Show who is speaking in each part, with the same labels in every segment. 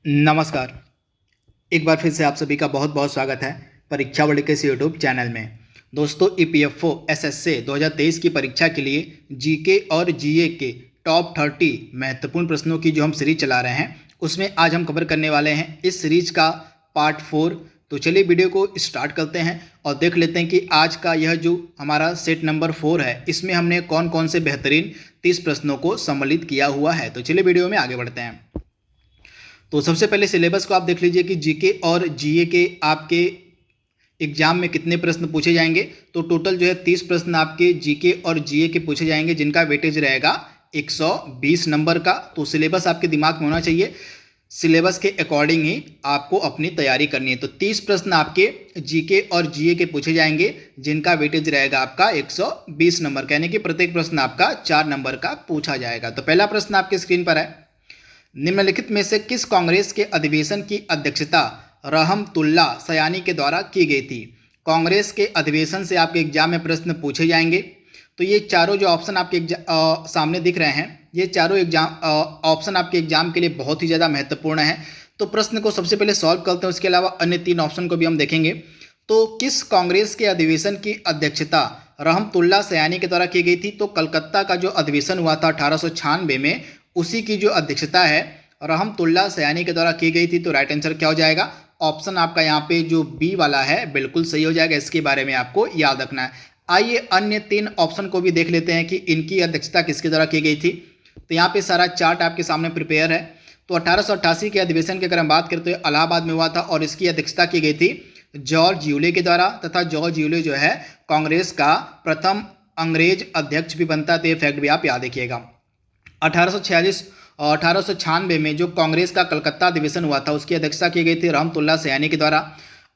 Speaker 1: नमस्कार। एक बार फिर से आप सभी का बहुत बहुत स्वागत है परीक्षा वर्ल्ड के इस यूट्यूब चैनल में। दोस्तों, ईपीएफओ एसएससी 2023 की परीक्षा के लिए जीके और जीए के टॉप 30 महत्वपूर्ण प्रश्नों की जो हम सीरीज चला रहे हैं, उसमें आज हम कवर करने वाले हैं इस सीरीज का पार्ट 4। तो चलिए वीडियो को स्टार्ट करते हैं और देख लेते हैं कि आज का यह जो हमारा सेट नंबर 4 है, इसमें हमने कौन कौन से बेहतरीन 30 प्रश्नों को सम्मिलित किया हुआ है। तो चलिए वीडियो में आगे बढ़ते हैं। तो सबसे पहले सिलेबस को आप देख लीजिए कि जीके और जीए के आपके एग्जाम में कितने प्रश्न पूछे जाएंगे। तो टोटल जो है 30 प्रश्न आपके जीके और जीए के पूछे जाएंगे, जिनका वेटेज रहेगा 120 नंबर का। तो सिलेबस आपके दिमाग में होना चाहिए, सिलेबस के अकॉर्डिंग ही आपको अपनी तैयारी करनी है। तो 30 प्रश्न आपके जीके और जीए के पूछे जाएंगे, जिनका वेटेज रहेगा आपका 120 नंबर, यानी कि प्रत्येक प्रश्न आपका 4 नंबर का पूछा जाएगा। तो पहला प्रश्न आपके स्क्रीन पर है, निम्नलिखित में से किस कांग्रेस के अधिवेशन की अध्यक्षता रहमतुल्ला सयानी के द्वारा की गई थी। कांग्रेस के अधिवेशन से आपके एग्जाम में प्रश्न पूछे जाएंगे। तो ये चारों जो ऑप्शन आपके सामने दिख रहे हैं, ये चारों ऑप्शन आपके एग्जाम के लिए बहुत ही ज़्यादा महत्वपूर्ण है। तो प्रश्न को सबसे पहले सॉल्व करते हैं, उसके अलावा अन्य 3 ऑप्शन को भी हम देखेंगे। तो किस कांग्रेस के अधिवेशन की अध्यक्षता रहमतुल्ला सयानी के द्वारा की गई थी। तो कलकत्ता का जो अधिवेशन हुआ था 1896 में, उसी की जो अध्यक्षता है रहमतुल्ला सयानी के द्वारा की गई थी। तो राइट आंसर क्या हो जाएगा? ऑप्शन आपका यहाँ पे जो बी वाला है बिल्कुल सही हो जाएगा। इसके बारे में आपको याद रखना है। आइए अन्य 3 ऑप्शन को भी देख लेते हैं कि इनकी अध्यक्षता किसके द्वारा की गई थी। तो यहाँ पे सारा चार्ट आपके सामने प्रिपेयर है। तो 1888 के अधिवेशन की अगर हम बात करें तो इलाहाबाद में हुआ था और इसकी अध्यक्षता की गई थी जॉर्ज यूले के द्वारा, तथा जॉर्ज यूले जो है कांग्रेस का प्रथम अंग्रेज अध्यक्ष भी बनता है। तो ये फैक्ट भी आप याद रखिएगा। 1846 और 1896 में जो कांग्रेस का कलकत्ता अधिवेशन हुआ था, उसकी अध्यक्षता की गई थी रहमतुल्ला सयानी के द्वारा।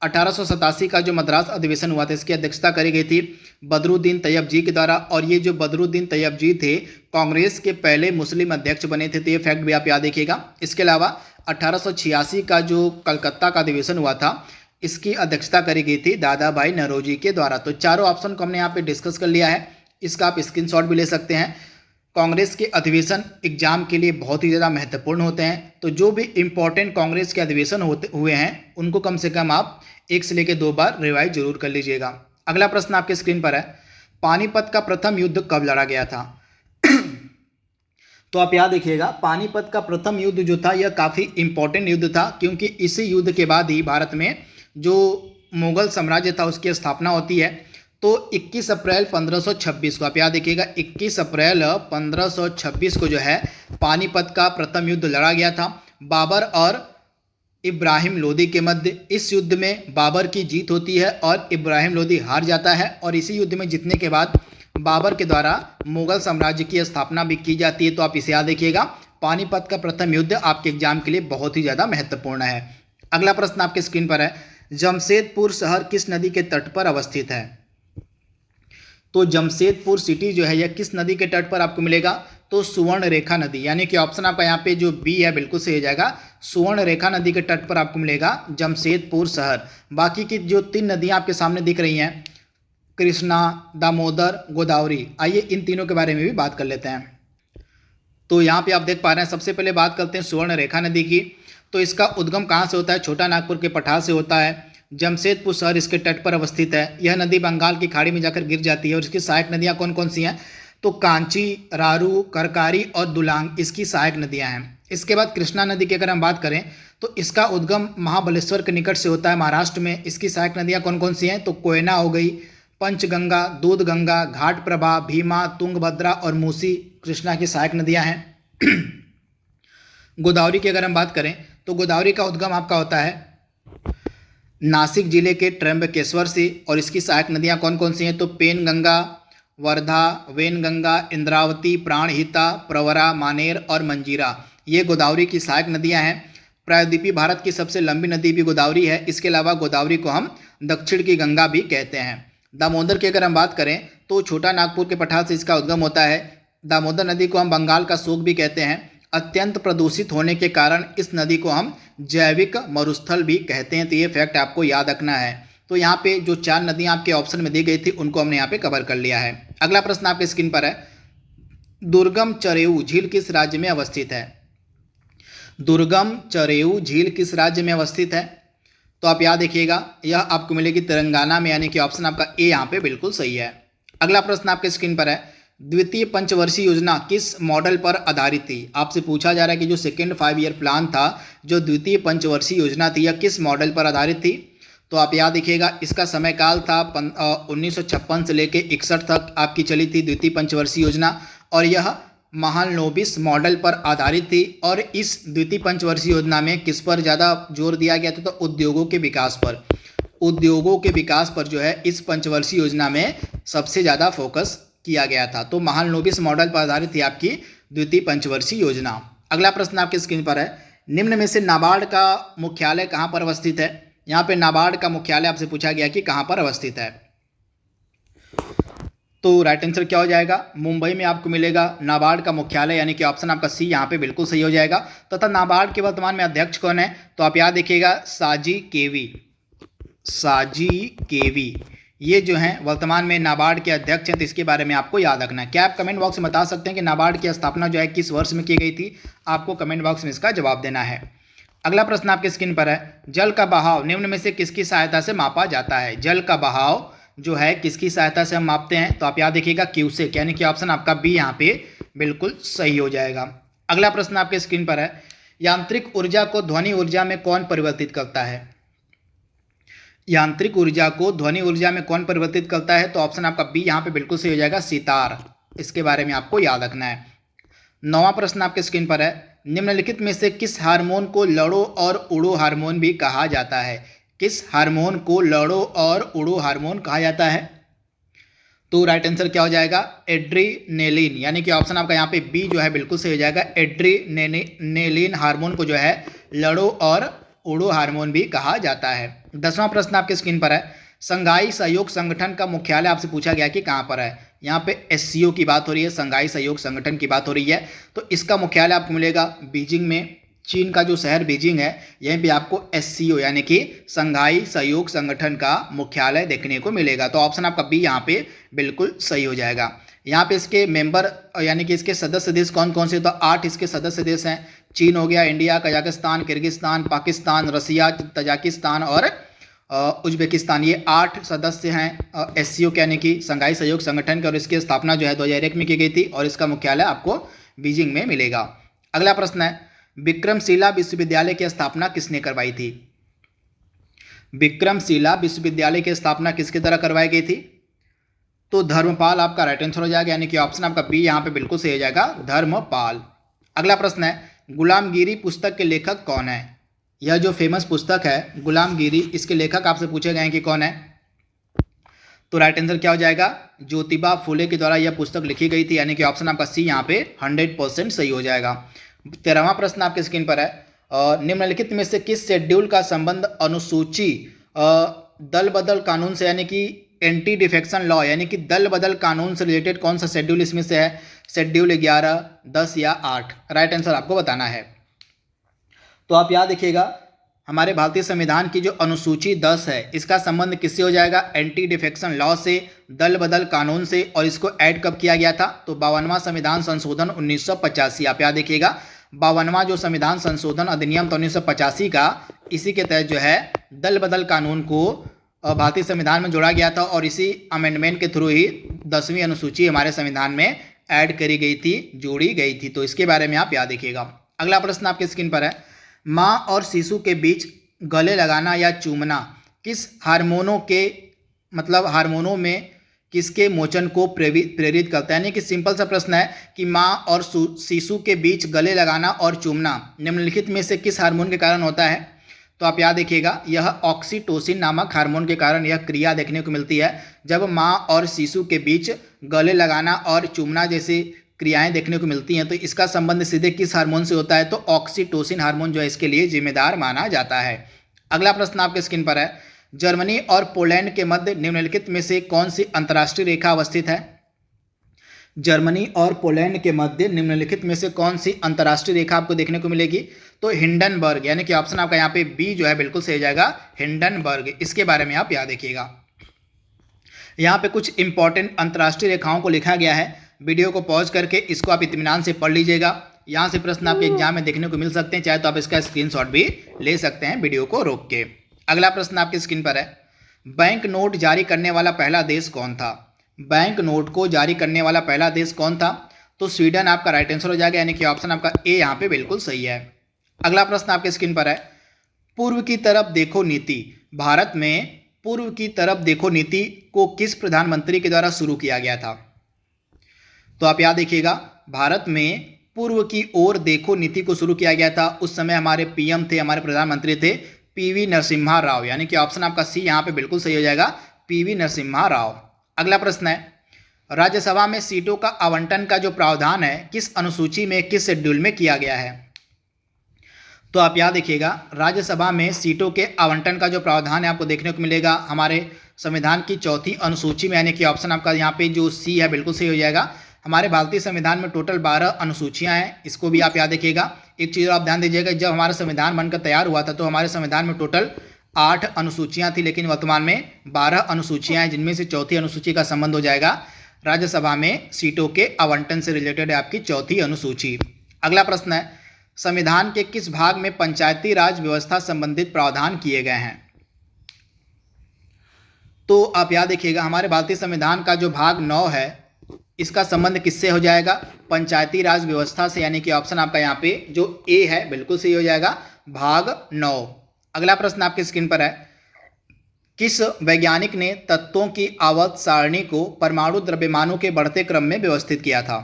Speaker 1: 1887 का जो मद्रास अधिवेशन हुआ था, इसकी अध्यक्षता करी गई थी बदरुद्दीन तैयब जी के द्वारा। और ये जो बदरुद्दीन तैयब जी थे, कांग्रेस के पहले मुस्लिम अध्यक्ष बने थे। तो ये फैक्ट भी आप याद रखिएगा। इसके अलावा 1886 का जो कलकत्ता का अधिवेशन हुआ था, इसकी अध्यक्षता करी गई थी दादा भाई नौरोजी के द्वारा। तो चारों ऑप्शन को हमने यहाँ पे डिस्कस कर लिया है, इसका आप स्क्रीनशॉट भी ले सकते हैं। कांग्रेस के अधिवेशन एग्जाम के लिए बहुत ही ज़्यादा महत्वपूर्ण होते हैं। तो जो भी इंपॉर्टेंट कांग्रेस के अधिवेशन हुए हैं, उनको कम से कम आप 1 से लेकर 2 बार रिवाइज जरूर कर लीजिएगा। अगला प्रश्न आपके स्क्रीन पर है, पानीपत का प्रथम युद्ध कब लड़ा गया था। तो आप याद रखिएगा, पानीपत का प्रथम युद्ध जो था, यह काफ़ी इंपॉर्टेंट युद्ध था, क्योंकि इसी युद्ध के बाद ही भारत में जो मुगल साम्राज्य था उसकी स्थापना होती है। तो 21 अप्रैल 1526 को आप याद रखिएगा, 21 अप्रैल 1526 को जो है पानीपत का प्रथम युद्ध लड़ा गया था बाबर और इब्राहिम लोदी के मध्य। इस युद्ध में बाबर की जीत होती है और इब्राहिम लोदी हार जाता है, और इसी युद्ध में जीतने के बाद बाबर के द्वारा मुगल साम्राज्य की स्थापना भी की जाती है। तो आप इसे याद रखिएगा, पानीपत का प्रथम युद्ध आपके एग्जाम के लिए बहुत ही ज़्यादा महत्वपूर्ण है। अगला प्रश्न आपके स्क्रीन पर है, जमशेदपुर शहर किस नदी के तट पर अवस्थित है। तो जमशेदपुर सिटी जो है यह किस नदी के तट पर आपको मिलेगा। तो सुवर्ण रेखा नदी, यानी कि ऑप्शन आपका यहाँ पे जो बी है बिल्कुल सही हो जाएगा। सुवर्ण रेखा नदी के तट पर आपको मिलेगा जमशेदपुर शहर। बाकी की जो 3 नदियाँ आपके सामने दिख रही हैं, कृष्णा, दामोदर, गोदावरी, आइए इन तीनों के बारे में भी बात कर लेते हैं। तो यहाँ पे आप देख पा रहे हैं, सबसे पहले बात करते हैं सुवर्ण रेखा नदी की। तो इसका उद्गम कहाँ से होता है? छोटा नागपुर के पठार से होता है। जमशेदपुर शहर इसके तट पर अवस्थित है। यह नदी बंगाल की खाड़ी में जाकर गिर जाती है। और इसकी सहायक नदियाँ कौन कौन सी हैं? तो कांची, रारू, करकारी और दुलांग इसकी सहायक नदियाँ हैं। इसके बाद कृष्णा नदी की अगर हम बात करें तो इसका उद्गम महाबलेश्वर के निकट से होता है, महाराष्ट्र में। इसकी सहायक नदियाँ कौन कौन सी हैं? तो कोयना हो गई, पंचगंगा, दूधगंगा, घाट प्रभा, भीमा, तुंगभद्रा और मूसी कृष्णा की सहायक नदियाँ हैं। गोदावरी की अगर हम बात करें तो गोदावरी का उद्गम आपका होता है नासिक जिले के त्र्यंबकेश्वर से। और इसकी सहायक नदियाँ कौन कौन सी हैं? तो पेनगंगा, वर्धा, वेनगंगा, इंद्रावती, प्राणहिता, प्रवरा, मानेर और मंजीरा, ये गोदावरी की सहायक नदियाँ हैं। प्रायद्वीपीय भारत की सबसे लंबी नदी भी गोदावरी है। इसके अलावा गोदावरी को हम दक्षिण की गंगा भी कहते हैं। दामोदर की अगर हम बात करें तो छोटा नागपुर के पठार से इसका उद्गम होता है। दामोदर नदी को हम बंगाल का शोक भी कहते हैं। अत्यंत प्रदूषित होने के कारण इस नदी को हम जैविक मरुस्थल भी कहते हैं। तो ये फैक्ट आपको याद रखना है। तो यहाँ पे जो 4 नदियाँ आपके ऑप्शन में दी गई थी, उनको हमने यहाँ पे कवर कर लिया है। अगला प्रश्न आपके स्क्रीन पर है, दुर्गम चरेऊ झील किस राज्य में अवस्थित है। दुर्गम चरेऊ झील किस राज्य में अवस्थित है? तो आप याद रखिएगा, यह आपको मिलेगी तेलंगाना में, यानी कि ऑप्शन आपका ए यहाँ पे बिल्कुल सही है। अगला प्रश्न आपके स्क्रीन पर है, द्वितीय पंचवर्षीय योजना किस मॉडल पर आधारित थी? आपसे पूछा जा रहा है कि जो सेकेंड 5 ईयर प्लान था, जो द्वितीय पंचवर्षीय योजना थी, यह किस मॉडल पर आधारित थी? तो आप याद रखिएगा, इसका समय काल था 1956 से लेकर 61 तक आपकी चली थी द्वितीय पंचवर्षीय योजना, और यह महालनोबिस मॉडल पर आधारित थी। और इस द्वितीय पंचवर्षीय योजना में किस पर ज़्यादा जोर दिया गया था? तो उद्योगों के विकास पर। उद्योगों के विकास पर जो है इस पंचवर्षीय योजना में सबसे ज़्यादा फोकस किया गया था। तो महालनोबिस मॉडल पर आधारित थी आपकी द्वितीय पंचवर्षीय योजना। अगला प्रश्न आपके स्क्रीन पर है, निम्न में से नाबार्ड का मुख्यालय कहाँ पर अवस्थित है? यहाँ पे नाबार्ड का मुख्यालय आपसे पूछा गया कि कहाँ पर अवस्थित है। तो राइट आंसर क्या हो जाएगा? मुंबई में आपको मिलेगा नाबार्ड का मुख्यालय, यानी कि ऑप्शन आपका सी यहाँ पे बिल्कुल सही हो जाएगा। तथा नाबार्ड के वर्तमान में अध्यक्ष कौन है? तो आप याद रखिएगा, साजी केवी ये जो हैं वर्तमान में नाबार्ड के अध्यक्ष हैं। तो इसके बारे में आपको याद रखना है। क्या आप कमेंट बॉक्स में बता सकते हैं कि नाबार्ड की स्थापना जो है किस वर्ष में की गई थी? आपको कमेंट बॉक्स में इसका जवाब देना है। अगला प्रश्न आपके स्क्रीन पर है, जल का बहाव निम्न में से किसकी सहायता से मापा जाता है? जल का बहाव जो है किसकी सहायता से हम मापते हैं? तो आप याद रखिएगा, क्यूसेक, यानी कि ऑप्शन आपका बी यहाँ पे बिल्कुल सही हो जाएगा। अगला प्रश्न आपके स्क्रीन पर है, यांत्रिक ऊर्जा को ध्वनि ऊर्जा में कौन परिवर्तित करता है? यांत्रिक ऊर्जा को ध्वनि ऊर्जा में कौन परिवर्तित करता है? तो ऑप्शन आपका बी यहाँ पे बिल्कुल सही हो जाएगा, सितार। इसके बारे में आपको याद रखना है। 9वां प्रश्न आपके स्क्रीन पर है, निम्नलिखित में से किस हार्मोन को लड़ो और उड़ो हार्मोन भी कहा जाता है? किस हार्मोन को लड़ो और उड़ो हार्मोन कहा जाता है? तो राइट आंसर क्या हो जाएगा? एड्रीनेलिन, यानी कि ऑप्शन आपका यहाँ पे बी जो है बिल्कुल सही हो जाएगा। एड्रीनेलिन हार्मोन को जो है लड़ो और उड़ो हार्मोन भी कहा जाता है। 10वां प्रश्न आपके स्क्रीन पर है, संघाई सहयोग संगठन का मुख्यालय आपसे पूछा गया कि कहाँ पर है? यहाँ पे एससीओ की बात हो रही है, संघाई सहयोग संगठन की बात हो रही है। तो इसका मुख्यालय आपको मिलेगा बीजिंग में। चीन का जो शहर बीजिंग है, यहीं पे आपको एससीओ यानी कि संघाई सहयोग संगठन का मुख्यालय देखने को मिलेगा। तो ऑप्शन आपका बी यहाँ पे बिल्कुल सही हो जाएगा। यहाँ पे इसके मेंबर यानी कि इसके सदस्य देश कौन कौन से? तो 8 इसके सदस्य देश हैं। चीन हो गया, इंडिया, कजाकिस्तान, किर्गिस्तान, पाकिस्तान, रसिया, तजाकिस्तान और उज्बेकिस्तान। ये 8 सदस्य हैं एससीओ के, यानी कि संघाई सहयोग संगठन के। और इसकी स्थापना जो है 2001 में की गई थी और इसका मुख्यालय आपको बीजिंग में मिलेगा। अगला प्रश्न है, विक्रमशिला विश्वविद्यालय की स्थापना किसने करवाई थी? विक्रमशिला विश्वविद्यालय की स्थापना किसके द्वारा करवाई गई थी? तो धर्मपाल आपका राइट आंसर हो जाएगा, यानी कि ऑप्शन आपका बी यहाँ पे बिल्कुल सही हो जाएगा, धर्मपाल। अगला प्रश्न है, गुलामगिरी पुस्तक के लेखक कौन है? यह जो फेमस पुस्तक है गुलामगिरी, इसके लेखक आपसे पूछे गए हैं कि कौन है? तो राइट आंसर क्या हो जाएगा? ज्योतिबा फुले के द्वारा यह पुस्तक लिखी गई थी, यानी कि ऑप्शन आपका सी यहाँ पे 100% सही हो जाएगा। 13वां प्रश्न आपके स्क्रीन पर है, निम्नलिखित में से किस शेड्यूल का संबंध अनुसूची दल बदल कानून से, यानी कि एंटी डिफेक्शन लॉ, यानी कि दल बदल कानून से रिलेटेड कौन सा शेड्यूल इसमें से है? शेड्यूल 11, 10 या 8? राइट आंसर आपको बताना है। तो आप याद रखिएगा, हमारे भारतीय संविधान की जो अनुसूची 10 है, इसका संबंध किससे हो जाएगा? एंटी डिफेक्शन लॉ से, दल बदल कानून से। और इसको ऐड कब किया गया था? तो 52वां संविधान संशोधन 1985। आप याद रखिएगा, 52वां जो संविधान संशोधन अधिनियम था 1985 का, इसी के तहत जो है दल बदल कानून को भारतीय संविधान में जोड़ा गया था। और इसी अमेंडमेंट के थ्रू ही 10वीं अनुसूची हमारे संविधान में ऐड करी गई थी, जोड़ी गई थी। तो इसके बारे में आप याद रखिएगा। अगला प्रश्न आपके स्क्रीन पर है, माँ और शिशु के बीच गले लगाना या चूमना किस हार्मोनों में किसके मोचन को प्रेरित करता है? यानी कि सिंपल सा प्रश्न है कि माँ और शिशु के बीच गले लगाना और चूमना निम्नलिखित में से किस हार्मोन के कारण होता है? तो आप याद रखिएगा, यह ऑक्सीटोसिन नामक हार्मोन के कारण यह क्रिया देखने को मिलती है। जब माँ और शिशु के बीच गले लगाना और चूमना जैसे क्रियाएं देखने को मिलती हैं, तो इसका संबंध सीधे किस हार्मोन से होता है? तो ऑक्सीटोसिन हार्मोन जो है इसके लिए जिम्मेदार माना जाता है। अगला प्रश्न आपके स्क्रीन पर है, जर्मनी और पोलैंड के मध्य निम्नलिखित में से कौन सी अंतर्राष्ट्रीय रेखा अवस्थित है? जर्मनी और पोलैंड के मध्य निम्नलिखित में से कौन सी अंतर्राष्ट्रीय रेखा आपको देखने को मिलेगी? तो हिंडनबर्ग, यानी कि ऑप्शन आपका यहाँ पे बी जो है बिल्कुल सही जाएगा, हिंडनबर्ग। इसके बारे में आप याद रखिएगा। यहाँ पे कुछ इंपॉर्टेंट अंतर्राष्ट्रीय रेखाओं को लिखा गया है। वीडियो को पॉज करके इसको आप इत्मीनान से पढ़ लीजिएगा। यहाँ से प्रश्न आपके एग्जाम में देखने को मिल सकते हैं, चाहे तो आप इसका स्क्रीनशॉट भी ले सकते हैं वीडियो को रोक के। अगला प्रश्न आपकी स्क्रीन पर है, बैंक नोट जारी करने वाला पहला देश कौन था? बैंक नोट को जारी करने वाला पहला देश कौन था? तो स्वीडन आपका राइट आंसर हो जाएगा, यानी कि ऑप्शन आपका ए यहाँ पे बिल्कुल सही है। अगला प्रश्न आपके स्क्रीन पर है, पूर्व की तरफ देखो नीति, भारत में पूर्व की तरफ देखो नीति को किस प्रधानमंत्री के द्वारा शुरू किया गया था? तो आप याद देखिएगा, भारत में पूर्व की ओर देखो नीति को शुरू किया गया था, उस समय हमारे पीएम थे, हमारे प्रधानमंत्री थे पीवी नरसिम्हा राव, यानी कि ऑप्शन आपका सी यहाँ पे बिल्कुल सही हो जाएगा, पीवी नरसिम्हा राव। अगला प्रश्न है, राज्यसभा में सीटों का आवंटन का जो प्रावधान है किस अनुसूची में, किस शेड्यूल में किया गया है? तो आप याद देखिएगा, राज्यसभा में सीटों के आवंटन का जो प्रावधान है आपको देखने को मिलेगा हमारे संविधान की 4वीं अनुसूची में, यानी कि ऑप्शन आपका यहाँ पे जो सी है बिल्कुल सही हो जाएगा। हमारे भारतीय संविधान में टोटल 12 अनुसूचियां हैं, इसको भी आप याद रखिएगा। एक चीज़ आप ध्यान दीजिएगा, जब हमारा संविधान बनकर तैयार हुआ था तो हमारे संविधान में टोटल 8 अनुसूचियां थी, लेकिन वर्तमान में 12 अनुसूचियां हैं, जिनमें से चौथी अनुसूची का संबंध हो जाएगा राज्यसभा में सीटों के आवंटन से रिलेटेड है आपकी 4वीं अनुसूची। अगला प्रश्न है, संविधान के किस भाग में पंचायती राज व्यवस्था संबंधित प्रावधान किए गए हैं? तो आप याद रखिएगा, हमारे भारतीय संविधान का जो भाग 9 है इसका संबंध किससे हो जाएगा? पंचायती राज व्यवस्था से, यानी कि ऑप्शन आपका यहाँ पे जो ए है बिल्कुल सही हो जाएगा, भाग 9। अगला प्रश्न आपकी स्क्रीन पर है, किस वैज्ञानिक ने तत्वों की आवर्त सारणी को परमाणु द्रव्यमानों के बढ़ते क्रम में व्यवस्थित किया था?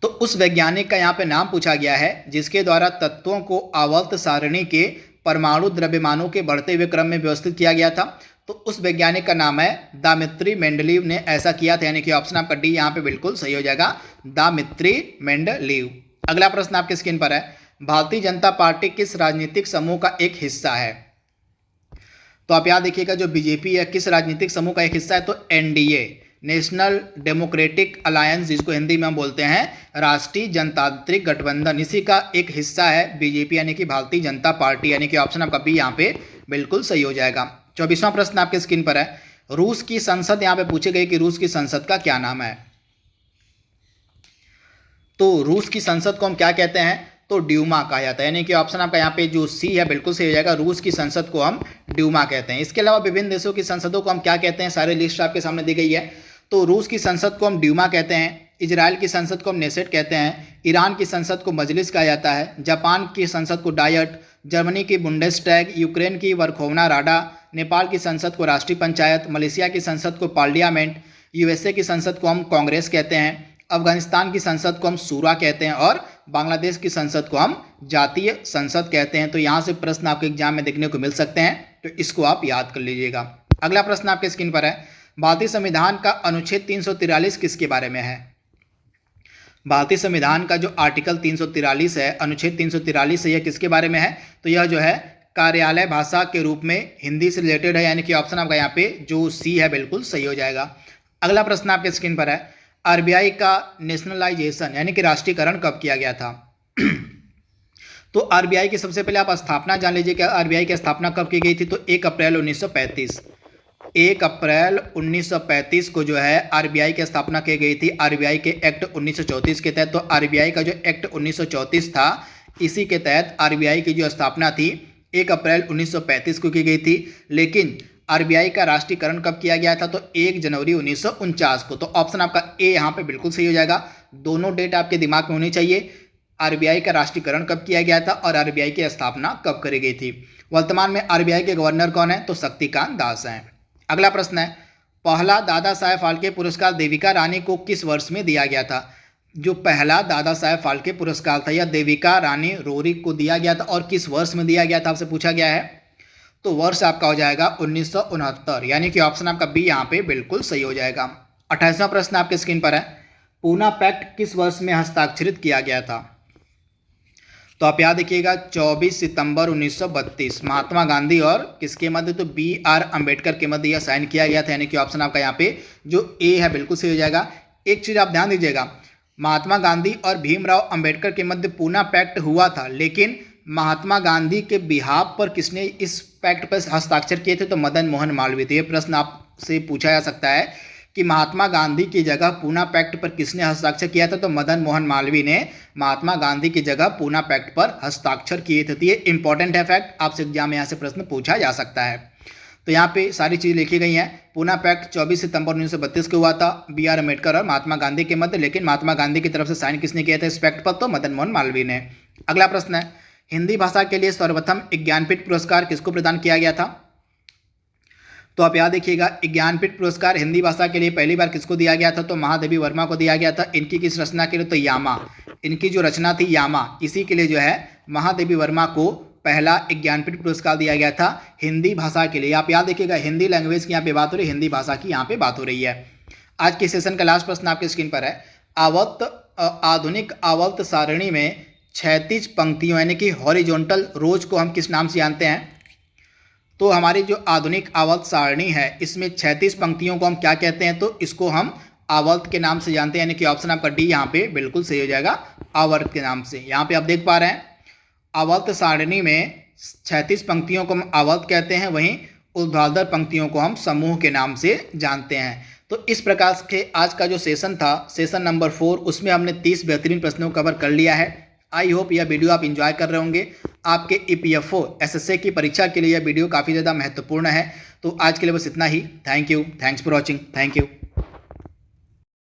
Speaker 1: तो उस वैज्ञानिक का यहाँ पे नाम पूछा गया है जिसके द्वारा तत्वों को आवर्त सारणी के परमाणु द्रव्यमानों के बढ़ते हुए क्रम में व्यवस्थित किया गया था। तो उस वैज्ञानिक का नाम है दामित्री मेंडलीव ने ऐसा किया था, यानी कि ऑप्शन आपका डी यहाँ पे बिल्कुल सही हो जाएगा, दामित्री मेंडलीव। अगला प्रश्न आपके स्क्रीन पर है, भारतीय जनता पार्टी किस राजनीतिक समूह का एक हिस्सा है? तो आप याद देखिएगा, जो बीजेपी है किस राजनीतिक समूह का एक हिस्सा है? तो एनडीए, नेशनल डेमोक्रेटिक अलायंस, जिसको हिंदी में हम बोलते हैं राष्ट्रीय जनतांत्रिक गठबंधन, इसी का एक हिस्सा है बीजेपी, यानी कि भारतीय जनता पार्टी, यानी कि ऑप्शन आपका बी यहाँ पे बिल्कुल सही हो जाएगा। 24वां प्रश्न आपके स्क्रीन पर है, रूस की संसद, यहाँ पे पूछे गए कि रूस की संसद का क्या नाम है? तो रूस की संसद को हम क्या कहते हैं? तो ड्यूमा कहा जाता है, यानी कि ऑप्शन आपका यहाँ पे जो सी है बिल्कुल सही हो जाएगा, रूस की संसद को हम ड्यूमा कहते हैं। इसके अलावा विभिन्न देशों की संसदों को हम क्या कहते हैं? सारी लिस्ट आपके सामने दी गई है। तो रूस की संसद को हम ड्यूमा कहते हैं, इजराइल की संसद को हम नेसेट कहते हैं, ईरान की संसद को मजलिस कहा जाता है, जापान की संसद को डायट, जर्मनी की बुंडेसटैग, यूक्रेन की वर्खोवना राडा, नेपाल की संसद को राष्ट्रीय पंचायत, मलेशिया की संसद को पार्लियामेंट, यूएसए की संसद को हम कांग्रेस कहते हैं, अफगानिस्तान की संसद को हम सूरा कहते हैं और बांग्लादेश की संसद को हम जातीय संसद कहते हैं। तो यहाँ से प्रश्न आपके एग्जाम में देखने को मिल सकते हैं, तो इसको आप याद कर लीजिएगा। अगला प्रश्न आपके स्क्रीन पर है, भारतीय संविधान का अनुच्छेद 343 किसके बारे में है? भारतीय संविधान का जो आर्टिकल 343 है, अनुच्छेद 343 है, यह किसके बारे में है? तो यह जो है कार्यालय भाषा के रूप में हिंदी से रिलेटेड है, यानी कि ऑप्शन आपका यहाँ पे जो सी है बिल्कुल सही हो जाएगा। अगला प्रश्न आपके स्क्रीन पर है, आरबीआई का नेशनलाइजेशन यानी कि राष्ट्रीयकरण कब किया गया था? तो आरबीआई की सबसे पहले आप स्थापना जान लीजिए कि आरबीआई की स्थापना कब की गई थी? तो 1 अप्रैल 1935। 1 अप्रैल 1935 को जो है आरबीआई की स्थापना की गई थी, आरबीआई के एक्ट 1934 के तहत। तो आरबीआई का जो एक्ट 1934 था, इसी के तहत आरबीआई की जो स्थापना थी 1 अप्रैल 1935 को की गई थी। लेकिन आरबीआई का राष्ट्रीयकरण कब किया गया था? तो 1 जनवरी 1949 को। तो ऑप्शन आपका ए यहाँ पे बिल्कुल सही हो जाएगा। दोनों डेट आपके दिमाग में होनी चाहिए, आरबीआई का राष्ट्रीयकरण कब किया गया था और आरबीआई की स्थापना कब करी गई थी। वर्तमान में आरबीआई के गवर्नर कौन है? तो शक्तिकांत दास हैं। अगला प्रश्न है, पहला दादा साहेब फाल्के पुरस्कार देविका रानी को किस वर्ष में दिया गया था? जो पहला दादा साहेब फाल्के पुरस्कार था यह देविका रानी रोरी को दिया गया था, और किस वर्ष में दिया गया था आपसे पूछा गया है। तो वर्ष आपका हो जाएगा 1969, यानी कि ऑप्शन आपका बी यहाँ पे बिल्कुल सही हो जाएगा। 28वां प्रश्न आपके स्क्रीन पर है, पूना पैक्ट किस वर्ष में हस्ताक्षरित किया गया था? तो आप याद रखिएगा 24 सितंबर 1932 महात्मा गांधी और किसके मध्य? तो BR अम्बेडकर के मध्य यह साइन किया गया था, यानी कि ऑप्शन आपका यहाँ पे जो ए है बिल्कुल सही हो जाएगा। एक चीज़ आप ध्यान दीजिएगा, महात्मा गांधी और भीमराव अंबेडकर के मध्य पूना पैक्ट हुआ था, लेकिन महात्मा गांधी के बिहाफ पर किसने इस पैक्ट पर हस्ताक्षर किए थे? तो मदन मोहन मालवीय थे। ये प्रश्न आपसे पूछा जा सकता है कि महात्मा गांधी की जगह पूना पैक्ट पर किसने हस्ताक्षर किया था? तो मदन मोहन मालवीय ने महात्मा गांधी की जगह पूना पैक्ट पर हस्ताक्षर किए थे। तो ये इंपॉर्टेंट है फैक्ट, आपसे एग्जाम में यहाँ से प्रश्न पूछा जा सकता है। तो यहाँ पे सारी चीज़ लिखी गई हैं। पूना पैक्ट 24 सितंबर 1932 को हुआ था B.R. अम्बेडकर और महात्मा गांधी के मध्य, लेकिन महात्मा गांधी की तरफ से साइन किसने किया था इस पैक्ट पर? तो मदन मोहन मालवीय ने। अगला प्रश्न है, हिंदी भाषा के लिए सर्वप्रथम ज्ञानपीठ पुरस्कार किसको प्रदान किया गया था? तो आप याद देखिएगा, ज्ञानपीठ पुरस्कार हिंदी भाषा के लिए पहली बार किसको दिया गया था? तो महादेवी वर्मा को दिया गया था। इनकी किस रचना के लिए? तो यामा, इनकी जो रचना थी यामा, इसी के लिए जो है महादेवी वर्मा को पहला ज्ञानपीठ पुरस्कार दिया गया था हिंदी भाषा के लिए। आप याद देखिएगा, हिंदी लैंग्वेज की यहाँ पे बात हो रही है, हिंदी भाषा की यहाँ पे बात हो रही है। आज के सेशन का लास्ट प्रश्न आपके स्क्रीन पर है, आधुनिक आवर्त सारणी में 36 पंक्तियों यानी कि हॉरिजॉन्टल रोज को हम किस नाम से जानते हैं? तो हमारी जो आधुनिक आवर्त सारणी है इसमें 36 पंक्तियों को हम क्या कहते हैं? तो इसको हम आवर्त के नाम से जानते हैं, यानी कि ऑप्शन आपका डी यहाँ पे बिल्कुल सही हो जाएगा, आवर्त के नाम से। यहाँ पे आप देख पा रहे हैं, आवर्त सारणी में 36 पंक्तियों को हम आवर्त कहते हैं, वहीं ऊर्ध्वाधर पंक्तियों को हम समूह के नाम से जानते हैं। तो इस प्रकार के आज का जो सेशन था, सेशन नंबर 4, उसमें हमने 30 बेहतरीन प्रश्नों को कवर कर लिया है। आई होप यह वीडियो आप इंजॉय कर रहे होंगे। आपके EPFO SSA की परीक्षा के लिए यह वीडियो काफ़ी ज़्यादा महत्वपूर्ण है। तो आज के लिए बस इतना ही। Thank you, thanks for watching, thank you.